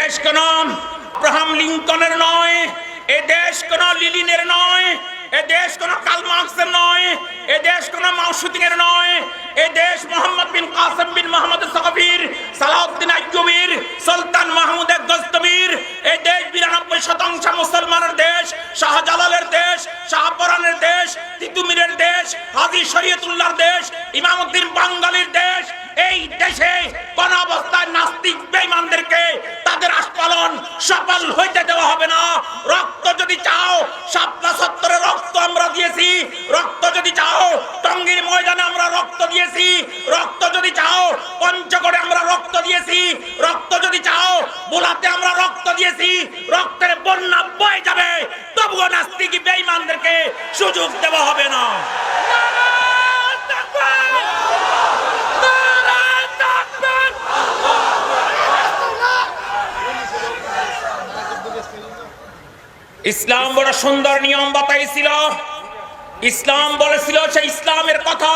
দেশ কোন আব্রাহাম লিঙ্কনের নয়, এ দেশ কোন লিলিনের নয়, এ দেশ কোন কার্ল মার্কসের নয়, এ দেশ কোন মাওসুদিনের নয়, এ দেশ মোহাম্মদ বিন কাসেম বিন মোহাম্মদ সাকাফির, সালাউদ্দিন আইয়ুবীর, সুলতান মাহমুদ গজনবীর, এ দেশ 92% মুসলমানের দেশ, শাহজালালের দেশ, শাহপরানের দেশ, তিতুমিরের দেশ, হাজী শরীয়তুল্লাহর দেশ, ইমামউদ্দিন বাঙ্গালীর দেশ। এই দেশে কোন অবস্থায় নাস্তিক বেঈমানদেরকে তাদের আস্ফালন সফল হইতে দেওয়া হবে না। রক্ত যদি চাও, শাপলা চত্বরে রক্ত আমরা দিয়েছি, রক্ত যদি চাও টঙ্গীর ময়দানে আমরা রক্ত দিয়েছি, রক্ত যদি চাও পঞ্চগড়ে আমরা রক্ত দিয়েছি, রক্ত যদি চাও বোলাতে আমরা রক্ত দিয়েছি, রক্তের বন্যা বয়ে যাবে, তবুও নাস্তিক বেঈমানদেরকে সুযোগ দেওয়া হবে না। ইসলাম বড় সুন্দর নিয়ম বাতাইছিল, ইসলাম বলেছিল সেই ইসলামের কথা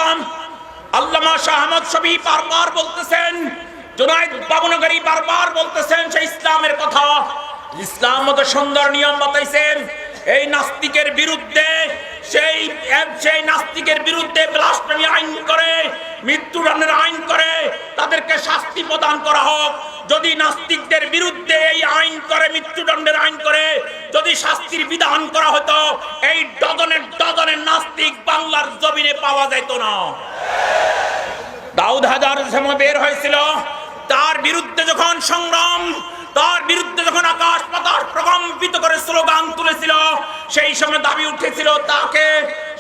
আল্লামা শাহ আহমদ শফী বারবার বলতেছেন, জুনায়েদ বাবুনগরী বারবার বলতেছেন সেই ইসলামের কথা। ইসলাম মত সুন্দর নিয়ম বাতাইছেন এই নাস্তিকের বিরুদ্ধে, সেই নাস্তিকের বিরুদ্ধে ব্লাসফেমি আইন করে, মৃত্যুদণ্ডের আইন করে তাদেরকে শাস্তি প্রদান করা হোক। যদি নাস্তিকদের বিরুদ্ধে এই আইন করে, মৃত্যুদণ্ডের আইন করে যদি শাস্তির বিধান করা হতো, এই ডজনের নাস্তিক বাংলার জমিনে পাওয়া যেত না। দাউদ হাজার সময় বের হয়েছিল, তার বিরুদ্ধে যখন সংগ্রাম, তার বিরুদ্ধে যখন আকাশ পাতাল প্রকম্পিত করে স্লোগান তুলেছিল, সেই সময় দাবি উঠেছিল তাকে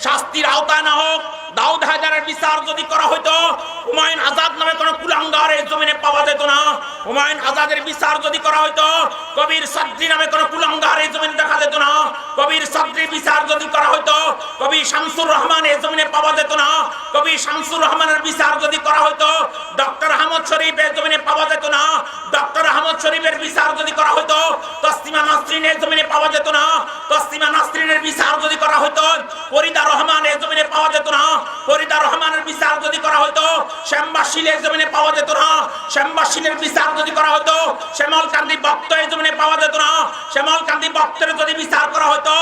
শাস্তির আওতায় না হোক। দাউদ হাজারের বিচার যদি করা হতো, হুমায়ুন আজাদ নামে কোন কুলাঙ্গার এই জমিনে পাওয়া যেত না। হুমায়ুন আজাদের বিচার যদি করা হতো, কবির সাদ্রি নামে কোন কুলাঙ্গার এই জমিনে দেখা যেত না। কবির সাদ্রির বিচার যদি করা হতো, কবি শামসুর রহমান এই জমিনে পাওয়া যেত না। কবি শামসুর রহমানের বিচার যদি করা হতো, ডক্টর আহমদ শরীফ এই জমিনে পাওয়া যেত না। ডক্টর আহমদ শরীফের বিচার যদি করা হতো, তসলিমা নাসরিন এই জমিনে পাওয়া যেত না। তসলিমা নাসরিনের বিচার যদি করা হতো, ফরিদা রহমান এই জমিনে পাওয়া যেত না। ফরিদা রহমানের বিচার যদি করা হতো, শ্যামবাসীর এই জমিনে পাওয়া যেত না। শ্যামবাসীর বিচার যদি করা হতো, শ্যামল কান্তি বক্ত এই জমিনে পাওয়া যেত না। শ্যামল কান্তি বক্তের যদি বিচার করা হতো,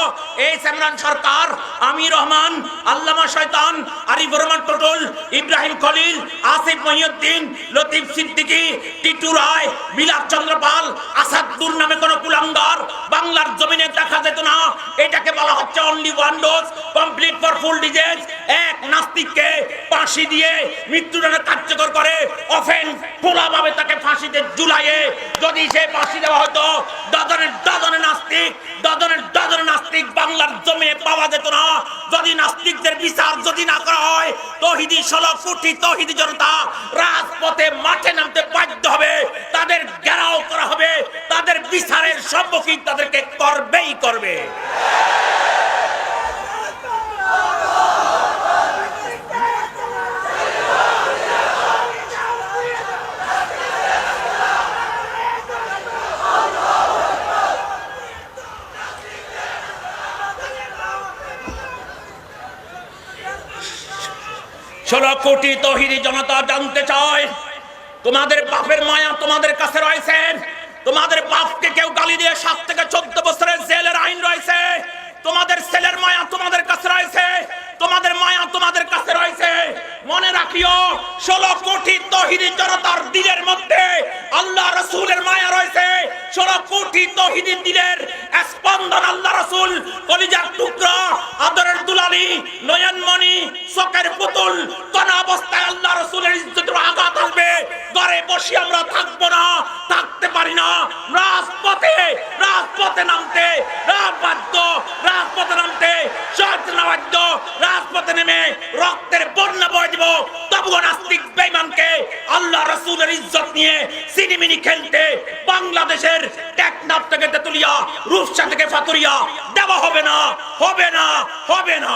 এই ইমরান সরকার, আমির রহমান, আল্লামা শয়তান, আরিফুর রহমান টোটল, ইব্রাহিম খলিল, আসিফ মহিউদ্দিন, লতিফ সিদ্দিকী, টিটু রায়, বিলাস চন্দ্র পাল, আসাদুর নামে কোন কুলাঙ্গার বাংলার জমিনে দেখা যেত না। এটাকে বলা হচ্ছে only one dose complete for full disease. এক নাস্তিককে ফাঁসি দিয়ে মৃত্যুদণ্ড কার্যকর করে অফেন্স পুরাভাবে তাকে ফাঁসিতে ঝুলাইয়ে যদি সে ফাঁসি দেওয়া হতো, ডজনের নাস্তিক বাংলার জমিনে পাওয়া যেত না। যদি নাস্তিকদের বিচার যদি না করা হয়, তৌহিদি 16 কোটি তৌহিদি জনতা রাজপথে মাঠে নামতে বাধ্য হবে, তাদের ঘেরাও করা হবে, তাদের বিচারের সম্মুখীন তাদেরকে করবেই করবে। ষোলো কোটি তৌহিদি জনতা জানতে চায়, তোমাদের বাপের মায়া তোমাদের কাছে রয়েছে, তোমাদের বাপকে কেউ গালি দিয়ে 7 থেকে 14 বছরের জেলের আইন রয়েছে, তোমাদের ছেলের মায়া তোমাদের কাছে রয়েছে, তোমাদের মায়া তোমাদের কাছে রয়েছে। মনে রাখিও, 16 কোটি তৌহিদি জনতার দিলের মধ্যে আল্লাহ রাসূলের মায়া রয়েছে। 16 কোটি তৌহিদি দিলের স্পন্দন আল্লাহ রাসূল, কলিজার টুকরা, আদরের দুলালি, নয়নমণি, চোখের পুতুল। কোন অবস্থায় আল্লাহ রাসূলের ইজ্জতের আঘাত আসবে, ঘরে বসে আমরা থাকবো না, থাকতে পারি না। রাজপথে নামতে রাজপথে নামতে রাজপথে নেমে রক্তের বন্যা বয়ে দিব, তবুও নাস্তিক বেঈমানকে আল্লাহ রাসূলের ইজ্জত নিয়ে সিনেমিনি খেলতে বাংলাদেশের টেকনাফ থেকে তেতুলিয়া, রূপসা থেকে ফাতুরিয়া দেওয়া হবে না, হবে না, হবে না।